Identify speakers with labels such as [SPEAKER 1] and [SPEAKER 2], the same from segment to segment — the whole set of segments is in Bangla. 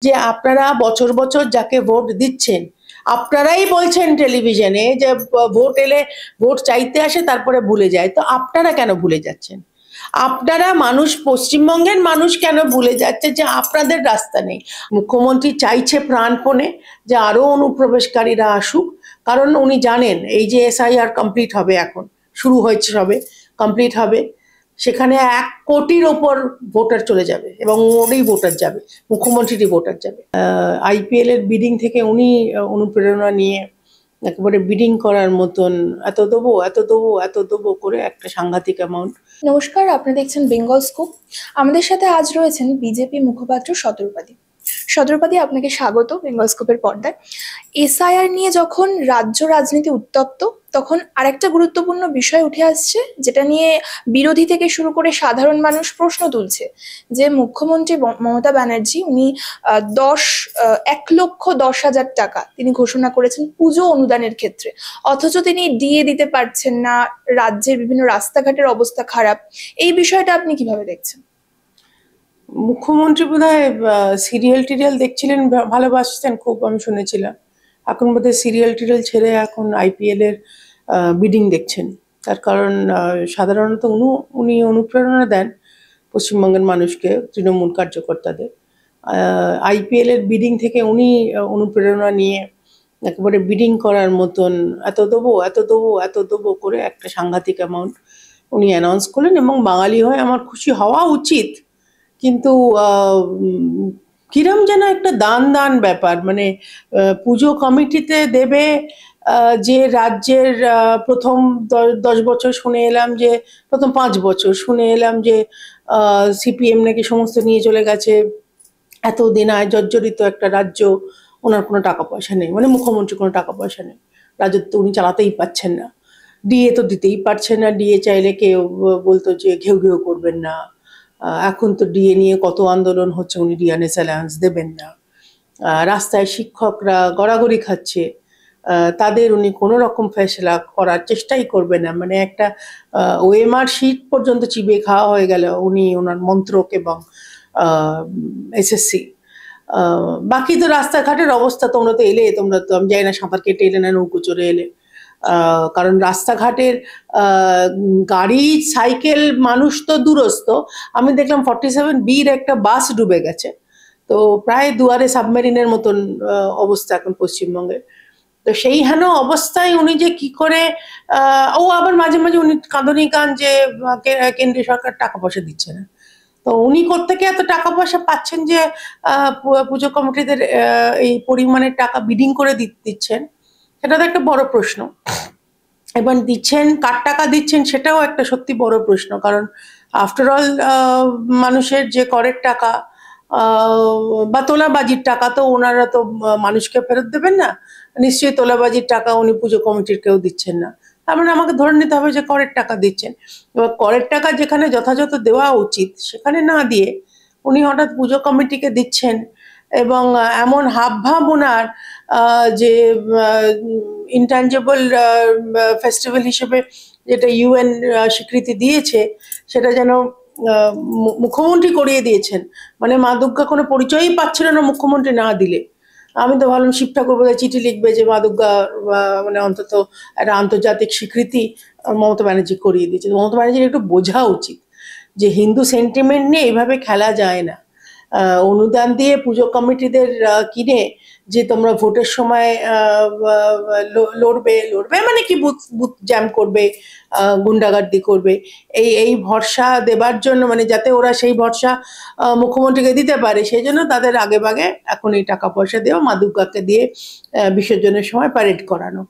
[SPEAKER 1] যে আপনারা বছর বছর যাকে ভোট দিচ্ছেন, আপনারাই বলছেন টেলিভিশনে যে ভোট এলে ভোট চাইতে আসে তারপরে ভুলে যায়। তো আপনারা কেন ভুলে যাচ্ছেন? আপনারা মানুষ, পশ্চিমবঙ্গের মানুষ কেন ভুলে যাচ্ছে যে আপনাদের রাস্তা নেই? মুখ্যমন্ত্রী চাইছে প্রাণপণে যে আরো অনুপ্রবেশকারীরা আসুক, কারণ উনি জানেন এই যে এসআইআর কমপ্লিট হবে, এখন শুরু হয়েছে সবে, কমপ্লিট হবে, সেখানে 1 কোটির ওপর ভোটার চলে যাবে এবং ওরই ভোটার যাবে, মুখ্যমন্ত্রীরই ভোটার যাবে। আইপিএল এর বিডিং থেকে উনি অনুপ্রেরণা নিয়ে একেবারে বিডিং করার মতন এত দেবো এত দেবো এত দেবো করে একটা সাংঘাতিক অ্যামাউন্ট।
[SPEAKER 2] নমস্কার, আপনি দেখছেন বেঙ্গল স্কুপ। আমাদের সাথে আজ রয়েছেন বিজেপি মুখপাত্র সদরপাদি। সদরপাদি, আপনাকে স্বাগত বেঙ্গল স্কুপের পর্দায়। এসআইআর নিয়ে যখন রাজ্য রাজনীতি উত্তপ্ত, তখন আরেকটা গুরুত্বপূর্ণ বিষয় উঠে আসছে, যেটা নিয়ে বিরোধী থেকে শুরু করে সাধারণ মানুষ প্রশ্ন তুলছে যে মুখ্যমন্ত্রী মমতা ব্যানার্জি উনি 1,10,10,000 টাকা তিনি ঘোষণা করেছেন পুজো অনুদানের ক্ষেত্রে, অথচ তিনি ডিএ দিতে পারছেন না। রাজ্যের বিভিন্ন রাস্তাঘাটের অবস্থা খারাপ। এই বিষয়টা আপনি কিভাবে দেখছেন?
[SPEAKER 1] মুখ্যমন্ত্রী বোধহয় সিরিয়াল টিরিয়াল দেখছিলেন, ভালোবাসতেন খুব, আমি শুনেছিলাম। এখন বোধহয় সিরিয়াল টিরিয়াল ছেড়ে এখন আইপিএল এর বিডিং দেখছেন। তার কারণ সাধারণত উনি অনুপ্রেরণা দেন পশ্চিমবঙ্গের মানুষকে, তৃণমূল কার্যকর্তাদের। আইপিএল এর বিডিং থেকে উনি অনুপ্রেরণা নিয়ে একেবারে বিডিং করার মতন এত দেবো এত দেবো এত দেবো করে একটা সাংঘাতিক অ্যামাউন্ট উনি অ্যানাউন্স করলেন। এবং বাঙালি হয়ে আমার খুশি হওয়া উচিত, কিন্তু কিরম যেন একটা দান দান ব্যাপার, মানে পুজো কমিটিতে দেবে, যে রাজ্যের প্রথম 10 বছর শুনে এলাম, যে প্রথম 5 বছর শুনে এলাম যে সিপিএম নাকি সমস্ত নিয়ে চলে গেছে, এত দিনায় জর্জরিত একটা রাজ্য, ওনার কোনো টাকা পয়সা নেই, মানে মুখ্যমন্ত্রী কোনো টাকা পয়সা নেই, রাজত্ব উনি চালাতেই পারছেন না, ডিএ তো দিতেই পারছেন না, ডিএ চাইলে কেউ বলতো যে ঘেউ ঘেউ করবেন না। এখন তো ডিএ নিয়ে কত আন্দোলন হচ্ছে, উনি ডিএনএস অ্যালায়েন্স দেবেন না। রাস্তায় শিক্ষকরা গড়াগড়ি খাচ্ছে, তাদের উনি কোনো রকম ফেসলা করার চেষ্টাই করবেন না। মানে একটা ওএমআর শিট পর্যন্ত চিবিয়ে খাওয়া হয়ে গেল উনি, ওনার মন্ত্রক এবং এসএসসি। বাকি তো রাস্তাঘাটের অবস্থা, তোমরা তো এলে, তোমরা তো আমি জানি না সাঁতার কেটে এলে না নৌকো চড়ে এলে, কারণ রাস্তাঘাটের গাড়ি সাইকেল মানুষ তো দূরস্থ। আমি দেখলাম 47B-র একটা বাস ডুবে গেছে, তো প্রায় দুয়ারে সাবমেরিনের মতন অবস্থা এখন পশ্চিমবঙ্গের। তো সেই হেন অবস্থায় উনি যে কি করে, ও আবার মাঝে মাঝে উনি কাঁদনি কান যে কেন্দ্রীয় সরকার টাকা পয়সা দিচ্ছে না। তো উনি কোত্থেকে এত টাকা পয়সা পাচ্ছেন যে পুজো কমিটিদের এই পরিমাণের টাকা বিডিং করে দিচ্ছেন, সেটা তো একটা বড় প্রশ্ন। এবং দিচ্ছেন, কার টাকা দিচ্ছেন সেটাও একটা সত্যি বড় প্রশ্ন, কারণ আফটার অল মানুষের যে করের টাকা বা তোলাবাজির টাকা, তো ওনারা তো মানুষকে ফেরত দেবেন না, নিশ্চয়ই তোলাবাজির টাকা উনি পুজো কমিটির কেউ দিচ্ছেন না। তার মানে আমাকে ধরে নিতে হবে যে করের টাকা দিচ্ছেন। এবার করের টাকা যেখানে যথাযথ দেওয়া উচিত সেখানে না দিয়ে উনি হঠাৎ পুজো কমিটিকে দিচ্ছেন, এবং এমন হাবভাব ওনার যে ইনট্যাঞ্জেবল ফেস্টিভ্যাল হিসেবে যেটা ইউএন স্বীকৃতি দিয়েছে, সেটা যেন মুখ্যমন্ত্রী করিয়ে দিয়েছেন। মানে মা দুর্গা কোনো পরিচয়ই পাচ্ছিল না মুখ্যমন্ত্রী না দিলে। আমি তো ভাবলাম শিব ঠাকুর বোধহয় চিঠি লিখবে যে মা দুর্গা মানে অন্তত একটা আন্তর্জাতিক স্বীকৃতি মমতা ব্যানার্জি করিয়ে দিয়েছে। মমতা ব্যানার্জির একটু বোঝা উচিত যে হিন্দু সেন্টিমেন্ট নিয়ে এইভাবে খেলা যায় না। অনুদান দিয়ে পুজো কমিটিদের কিনে যে তোমরা ভোটের সময় লড়বে মানে কি, বুথ বুথ জ্যাম করবে, গুন্ডাগার্দি করবে, এই ভরসা দেবার জন্য, মানে যাতে ওরা সেই ভরসা মুখ্যমন্ত্রীকে দিতে পারে, সেই জন্য তাদের আগে ভাগে এখন এই টাকা পয়সা দেওয়া, মা দুর্গাকে দিয়ে বিসর্জনের সময় প্যারেড করানো,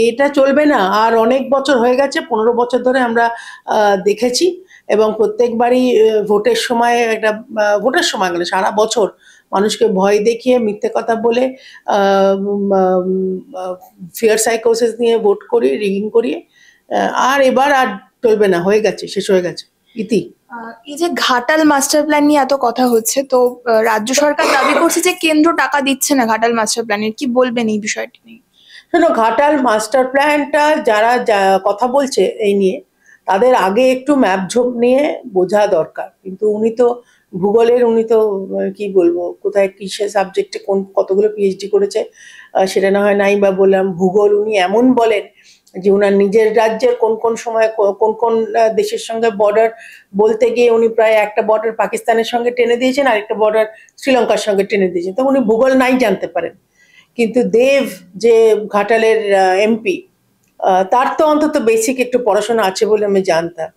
[SPEAKER 1] এটা চলবে না। আর অনেক বছর হয়ে গেছে, 15 বছর ধরে আমরা দেখেছি, এবং প্রত্যেকবারই ভোটের সময় একটা, ভোটের সময় গেলে সারা বছর মানুষকে ভয় দেখিয়ে মিথ্যে কথা বলে ফিয়ার সাইকোসিস নিয়ে ভোট করিয়ে রিগিং করিয়ে, আর এবার আর চলবে না, হয়ে গেছে, শেষ হয়ে গেছে ইতি।
[SPEAKER 2] এই যে ঘাটাল মাস্টার প্ল্যান নিয়ে এত কথা হচ্ছে, তো রাজ্য সরকার দাবি করছে যে কেন্দ্র টাকা দিচ্ছে না ঘাটাল মাস্টার প্ল্যানের, কি বলবেন এই বিষয়টি নিয়ে?
[SPEAKER 1] শোনো, ঘাটাল মাস্টার প্ল্যানটা যারা কথা বলছে এই নিয়ে, তাদের আগে একটু ম্যাপঝোপ নিয়ে বোঝা দরকার। কিন্তু উনি তো ভূগোলের উনি তো কি বলবো, কোথায় কিসের সাবজেক্টে কতগুলো পিএইচডি করেছে, সেটা না হয় নাই বা বললাম। ভূগোল উনি এমন বলেন যে ওনার নিজের রাজ্যের কোন কোন সময় কোন কোন দেশের সঙ্গে বর্ডার বলতে গিয়ে উনি প্রায় একটা বর্ডার পাকিস্তানের সঙ্গে টেনে দিয়েছেন, আরেকটা বর্ডার শ্রীলঙ্কার সঙ্গে টেনে দিয়েছেন। তো উনি ভূগোল নাই জানতে পারেন, কিন্তু দেব যে ঘাটালের এমপি, তার তো অন্তত বেসিক একটু পড়াশোনা আছে বলে আমি জানতাম।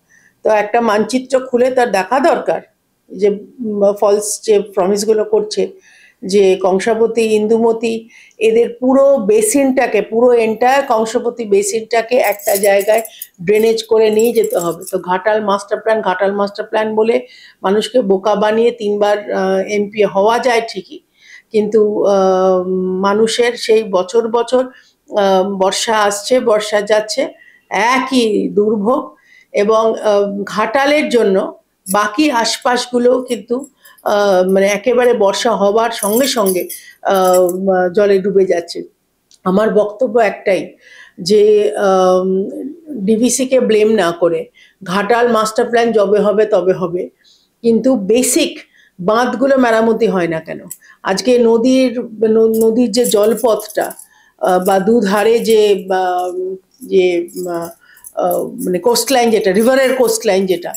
[SPEAKER 1] তো একটা মানচিত্র খুলে তার দেখা দরকার যে ফলস যে প্রমিসগুলো করছে, যে কংসাবতী, ইন্দুমতি, এদের পুরো বেসিনটাকে, পুরো এন্টায়ার কংসাবতী বেসিনটাকে একটা জায়গায় ড্রেনেজ করে নিয়ে যেতে হবে। তো ঘাটাল মাস্টার প্ল্যান বলে মানুষকে বোকা বানিয়ে 3বার এমপি হওয়া যায় ঠিকই, কিন্তু মানুষের সেই বছর বছর বর্ষা আসছে বর্ষা যাচ্ছে, একই দুর্ভোগ। এবং ঘাটালের জন্য বাকি আশপাশগুলো কিন্তু মানে একেবারে বর্ষা হবার সঙ্গে সঙ্গে জলে ডুবে যাচ্ছে। আমার বক্তব্য একটাই, যে ডিভিসিকে ব্লেম না করে ঘাটাল মাস্টার প্ল্যান যবে হবে তবে হবে, কিন্তু বেসিক বাঁধগুলো মেরামতি হয় না কেন? আজকে নদীর যে জলপথটা বা দুধারে যে যে মানে কোস্টলাইন, যেটা রিভারের কোস্টলাইন যেটা,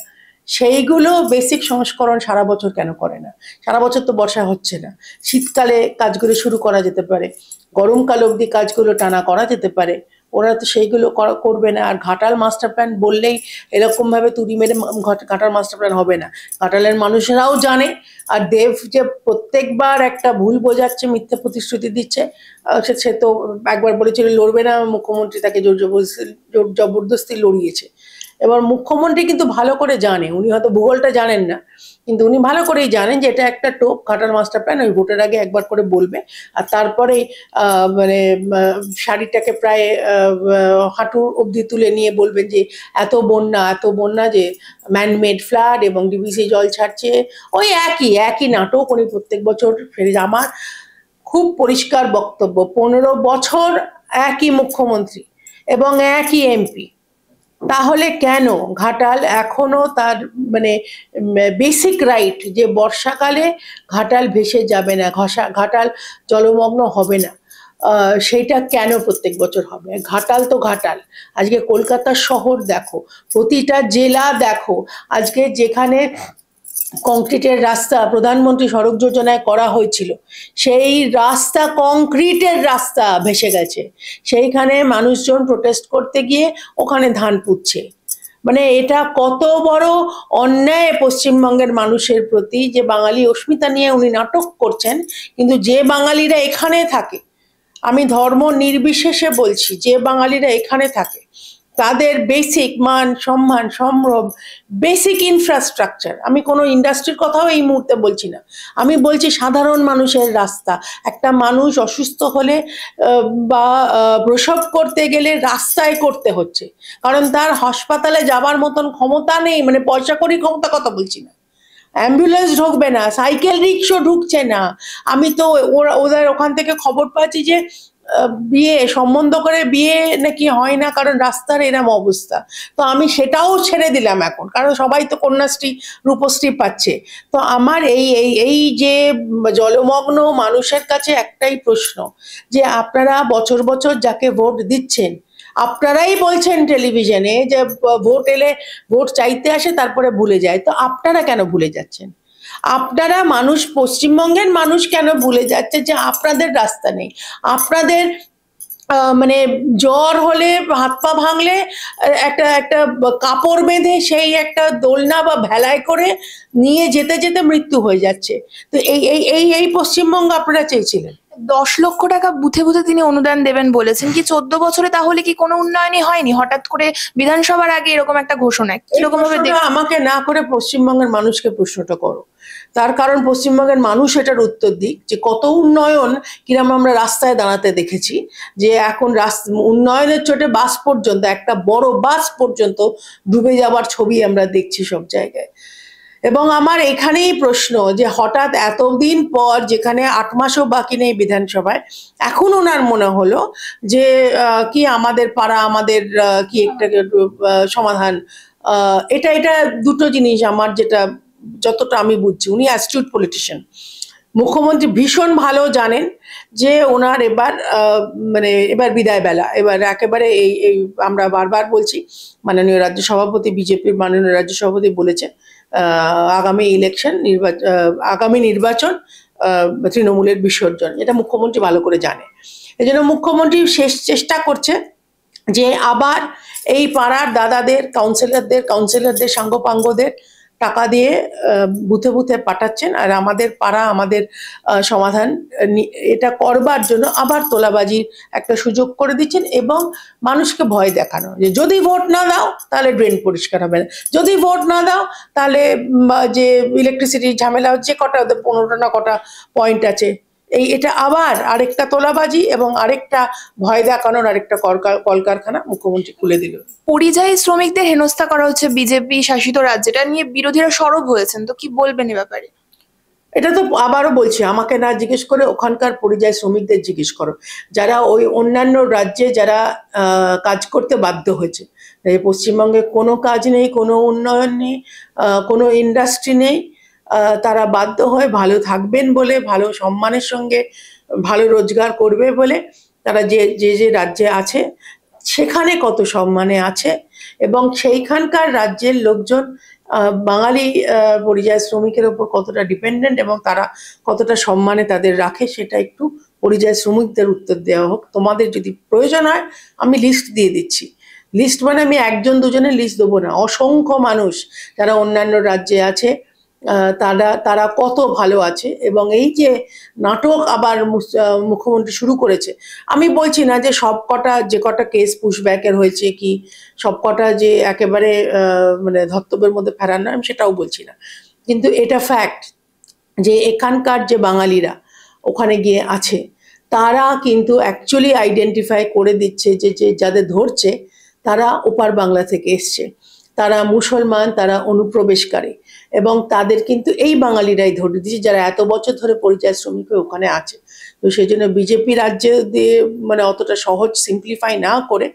[SPEAKER 1] সেইগুলো বেসিক সংস্করণ সারা বছর কেন করে না? সারা বছর তো বর্ষা হচ্ছে না, শীতকালে কাজগুলো শুরু করা যেতে পারে, গরমকাল অবধি কাজগুলো টানা করা যেতে পারে, ওরা তো সেইগুলো করবে না। আর ঘাটাল মাস্টার প্ল্যান বললেই এরকম ভাবে তুড়ি মেরে ঘাটাল মাস্টার প্ল্যান হবে না, ঘাটালের মানুষেরাও জানে। আর দেব যে প্রত্যেকবার একটা ভুল বোঝাচ্ছে, মিথ্যে প্রতিশ্রুতি দিচ্ছে, সে তো একবার বলেছিল লড়বে না, মুখ্যমন্ত্রী তাকে জোর জবরদস্তি লড়িয়েছে। এবার মুখ্যমন্ত্রী কিন্তু ভালো করে জানে, উনি হয়তো ভূগোলটা জানেন না, কিন্তু উনি ভালো করেই জানেন যে এটা একটা টোপ ঘাটাল মাস্টার প্ল্যান, ওই ভোটের আগে একবার করে বলবে, আর তারপরে মানে শাড়িটাকে প্রায় হাঁটু অবধি তুলে নিয়ে বলবেন যে এত বন্যা যে ম্যানমেড ফ্লাড এবং ডিভিসি জল ছাড়ছে। ওই একই নাটক উনি প্রত্যেক বছর ফেরে। আমার খুব পরিষ্কার বক্তব্য, 15 বছর একই মুখ্যমন্ত্রী এবং একই এমপি, তাহলে কেন ঘাটাল এখনো তার মানে বেসিক রাইট যে বর্ষাকালে ঘাটাল ভেসে যাবে না, ঘাটাল জলমগ্ন হবে না, সেইটা কেন প্রত্যেক বছর হবে? ঘাটাল তো ঘাটাল, আজকে কলকাতা শহর দেখো, প্রতিটা জেলা দেখো, আজকে যেখানে কংক্রিটের রাস্তা প্রধানমন্ত্রী সড়ক যোজনায় করা হয়েছিল, সেই রাস্তা কংক্রিটের রাস্তা ভেসে গেছে, সেইখানে মানুষজন প্রোটেস্ট করতে গিয়ে ওখানে ধান পুঁতছে। মানে এটা কত বড় অন্যায় পশ্চিমবঙ্গের মানুষের প্রতি, যে বাঙালি অস্মিতা নিয়ে উনি নাটক করছেন, কিন্তু যে বাঙালিরা এখানে থাকে, আমি ধর্ম নির্বিশেষে বলছি, যে বাঙালিরা এখানে থাকে তাদের বেসিক মান সম্মান সম্ভ্রম, বেসিক ইনফ্রাস্ট্রাকচার, আমি কোনো ইন্ডাস্ট্রির কথাও এই মুহূর্তে বলছি না, আমি বলছি সাধারণ মানুষের রাস্তা। একটা মানুষ অসুস্থ হলে বা প্রসব করতে গেলে রাস্তায় করতে হচ্ছে, কারণ তার হাসপাতালে যাবার মতন ক্ষমতা নেই, মানে পয়সা করি ক্ষমতা কথা বলছি না, অ্যাম্বুলেন্স ঢুকবে না, সাইকেল রিক্সা ঢুকছে না। আমি তো ওদের ওখান থেকে খবর পাচ্ছি যে বিয়ে সম্বন্ধ করে বিয়ে নাকি হয় না, কারণ রাস্তার এরম অবস্থা। তো আমি সেটাও ছেড়ে দিলাম এখন, কারণ সবাই তো কন্যাশ্রী রূপশ্রী পাচ্ছে। তো আমার এই যে জলমগ্ন মানুষের কাছে একটাই প্রশ্ন, যে আপনারা বছর বছর যাকে ভোট দিচ্ছেন, আপনারাই বলছেন টেলিভিশনে যে ভোট এলে ভোট চাইতে আসে তারপরে ভুলে যায়, তো আপনারা কেন ভুলে যাচ্ছেন? আপনারা মানুষ, পশ্চিমবঙ্গের মানুষ কেন ভুলে যাচ্ছে যে আপনাদের রাস্তা নেই? আপনাদের মানে জ্বর হলে, হাত পা ভাঙলে একটা একটা কাপড় বেঁধে সেই একটা দোলনা বা ভেলায় করে নিয়ে যেতে যেতে মৃত্যু হয়ে যাচ্ছে। তো এই পশ্চিমবঙ্গ আপনারা চেয়েছিলেন?
[SPEAKER 2] 10 লক্ষ টাকা বুথে বুথে তিনি অনুদান দেবেন বলেছেন, কি 14 বছরে তাহলে কি কোনো উন্নয়নই হয়নি? হঠাৎ করে বিধানসভার আগে এরকম একটা ঘোষণা কিরকম ভাবে
[SPEAKER 1] আমাকে না করে পশ্চিমবঙ্গের মানুষকে প্রশ্নটা করো, তার কারণ পশ্চিমবঙ্গের মানুষ এটার উত্তর দিক, যে কত উন্নয়ন কিরম আমরা রাস্তায় দাঁড়াতে দেখেছি, যে এখন উন্নয়নের চোটে বাস পর্যন্ত, একটা বড় বাস পর্যন্ত ডুবে যাবার ছবি আমরা দেখছি সব জায়গায়। এবং আমার এখানেই প্রশ্ন, যে হঠাৎ এতদিন পর, যেখানে 8 মাসও বাকি নেই বিধানসভায়, এখন ওনার মনে হলো যে কি আমাদের পাড়া, আমাদের কি একটা সমাধান। এটা দুটো জিনিস আমার যেটা যতটা আমি বুঝছি উনি অ্যাস্টিউট পলিটিশিয়ান। মুখ্যমন্ত্রী ভীষণ ভালো জানেন যে ওনার এবার মানে এবার বিদায় বেলা, এবার একেবারে এই এই আমরা বারবার বলছি, মাননীয় রাজ্য সভাপতি, বিজেপির মাননীয় রাজ্য সভাপতি বলেছে আগামী ইলেকশন আগামী নির্বাচন তৃণমূলের বিসর্জন, এটা মুখ্যমন্ত্রী ভালো করে জানে। এই জন্য মুখ্যমন্ত্রী শেষ চেষ্টা করছে যে আবার এই পাড়ার দাদাদের, কাউন্সিলরদের সাঙ্গপাঙ্গদের টাকা দিয়ে বুথে বুথে পাঠাচ্ছেন, আর আমাদের পাড়া আমাদের সমাধান এটা করবার জন্য আবার তোলাবাজির একটা সুযোগ করে দিচ্ছেন, এবং মানুষকে ভয় দেখানো যে যদি ভোট না দাও তাহলে ড্রেন পরিষ্কার হবে না, যদি ভোট না দাও তাহলে যে ইলেকট্রিসিটির ঝামেলা হচ্ছে, কটা 15টা না কটা পয়েন্ট আছে, এটা আবার আরেকটা তোলাবাজি এবং আরেকটা ভয় দেখানোর আরেকটা কলকারখানা মুখ্যমন্ত্রী খুলে দিল।
[SPEAKER 2] পরিযায়ী শ্রমিকদের হেনস্থা করা হচ্ছে বিজেপি শাসিত রাজ্যটা নিয়ে বিরোধীরা সরব হয়েছেন, তো কি বলবেন এ ব্যাপারে?
[SPEAKER 1] এটা তো আবারও বলছি, আমাকে না জিজ্ঞেস করে ওখানকার পরিযায়ী শ্রমিকদের জিজ্ঞেস করো, যারা ওই অন্যান্য রাজ্যে যারা কাজ করতে বাধ্য হয়েছে। পশ্চিমবঙ্গে কোনো কাজ নেই, কোনো উন্নয়ন নেই, কোনো ইন্ডাস্ট্রি নেই, তারা বাধ্য হয়ে ভালো থাকবেন বলে, ভালো সম্মানের সঙ্গে ভালো রোজগার করবে বলে তারা যে যে যে রাজ্যে আছে সেখানে কত সম্মানে আছে, এবং সেইখানকার রাজ্যের লোকজন বাঙালি পরিযায়ী শ্রমিকের ওপর কতটা ডিপেন্ডেন্ট এবং তারা কতটা সম্মানে তাদের রাখে, সেটা একটু পরিযায়ী শ্রমিকদের উত্তর দেওয়া হোক। তোমাদের যদি প্রয়োজন হয় আমি লিস্ট দিয়ে দিচ্ছি, লিস্ট মানে আমি একজন দুজনের লিস্ট দেবো না, অসংখ্য মানুষ যারা অন্যান্য রাজ্যে আছে তারা কত ভালো আছে। এবং এই যে নাটক আবার মুখ্যমন্ত্রী শুরু করেছে, আমি বলছি না যে সব কটা যে কটা কেস পুশব্যাকের হয়েছে কি সব কটা যে একেবারে মানে ধর্তব্যের মধ্যে ফেরানো, আমি সেটাও বলছি না, কিন্তু এটা ফ্যাক্ট যে এখানকার যে বাঙালিরা ওখানে গিয়ে আছে তারা কিন্তু অ্যাকচুয়ালি আইডেন্টিফাই করে দিচ্ছে যে যাদের ধরছে তারা ওপার বাংলা থেকে এসছে, তারা মুসলমান, তারা অনুপ্রবেশকারী, এবং তাদের কিন্তু এই বাঙালিরাই ধরে দিচ্ছে যারা এত বছর ধরে পরিযায়ী শ্রমিক ওখানে আছে। তো সেই জন্য বিজেপি রাজ্যে দিয়ে মানে অতটা সহজ সিম্পলিফাই না করে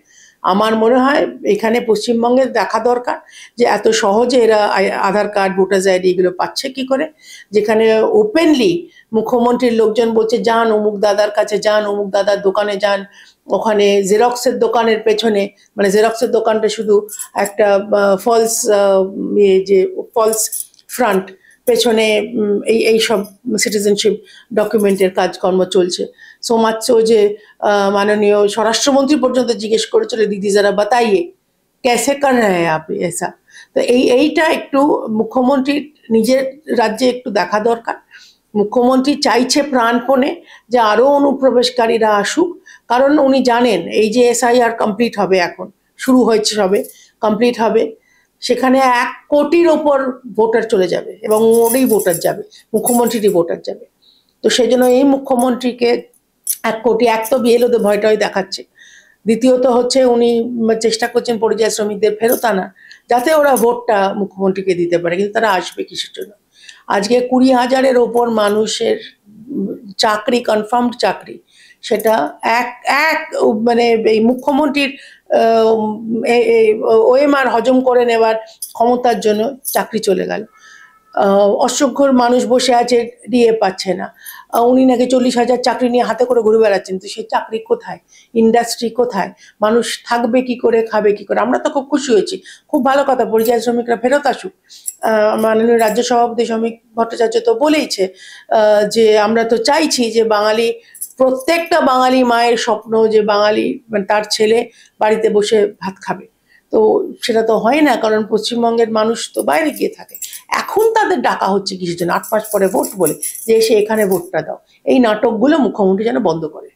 [SPEAKER 1] আমার মনে হয় এখানে পশ্চিমবঙ্গে দেখা দরকার যে এত সহজে এরা আধার কার্ড, ভোটার্স আইডি এগুলো পাচ্ছে কি করে, যেখানে ওপেনলি মুখ্যমন্ত্রীর লোকজন বলছে যান অমুক দাদার কাছে, যান অমুক দাদার দোকানে যান, ওখানে জেরক্সের দোকানের পেছনে, মানে জেরক্সের দোকানটা শুধু একটা ফলস যে ফলস ফ্রন্ট, পেছনে এই সব সিটিজেনশিপ ডকুমেন্টের কাজকর্ম চলছে। সো মাচ যে মাননীয় স্বরাষ্ট্রমন্ত্রী পর্যন্ত জিজ্ঞেস করেছিল দিদি যারা বাতাইয়ে कैसे कर रहे हैं आप ऐसा। তো এইটা একটু মুখ্যমন্ত্রীর নিজের রাজ্যে একটু দেখা দরকার। মুখ্যমন্ত্রী চাইছে প্রাণপণে যে আরো অনুপ্রবেশকারীরা আসুক, কারণ উনি জানেন এই যে এসআইআর কমপ্লিট হবে, এখন শুরু হয়েছে সবে, কমপ্লিট হবে, সেখানে 1 কোটির ওপর ভোটার চলে যাবে এবং ওরই ভোটার যাবে, মুখ্যমন্ত্রীরই ভোটার যাবে। তো সেই জন্য এই মুখ্যমন্ত্রীকে 1 কোটি, এক তো বিএলওদের ভয়টাই দেখাচ্ছে, দ্বিতীয়ত হচ্ছে উনি চেষ্টা করছেন পরিযায়ী শ্রমিকদের ফেরত আনা যাতে ওরা ভোটটা মুখ্যমন্ত্রীকে দিতে পারে, কিন্তু তারা আসবে কিসের জন্য? আজকে 20,000-এর ওপর মানুষের চাকরি, কনফার্মড চাকরি, সেটা এক এক মানে এই মুখ্যমন্ত্রীর ওএমআর হজম করে নেওয়ার ক্ষমতার জন্য চাকরি চলে গেল। অসংখ্য মানুষ বসে আছে, ডিএ পাচ্ছে না, উনি নাকি 40,000 চাকরি নিয়ে হাতে করে ঘুরে বেড়াচ্ছেন, তো সেই চাকরি কোথায়, ইন্ডাস্ট্রি কোথায়, মানুষ থাকবে কি করে, খাবে কি করে? আমরা তো খুব খুশি হয়েছি, খুব ভালো কথা, পরিযায়ী শ্রমিকরা ফেরত আসুক। মাননীয় রাজ্য সভাপতি শ্রমিক ভট্টাচার্য তো বলেইছে যে আমরা তো চাইছি যে বাঙালি, প্রত্যেকটা বাঙালি মায়ের স্বপ্ন যে বাঙালি মানে তার ছেলে বাড়িতে বসে ভাত খাবে, তো সেটা তো হয় না, কারণ পশ্চিমবঙ্গের মানুষ তো বাইরে গিয়ে থাকে। এখন তাদের ডাকা হচ্ছে কিসের জন্য? 8 মাস পরে ভোট বলে যে এসে এখানে ভোটটা দাও। এই নাটকগুলো মুখ্যমন্ত্রী যেন বন্ধ করে।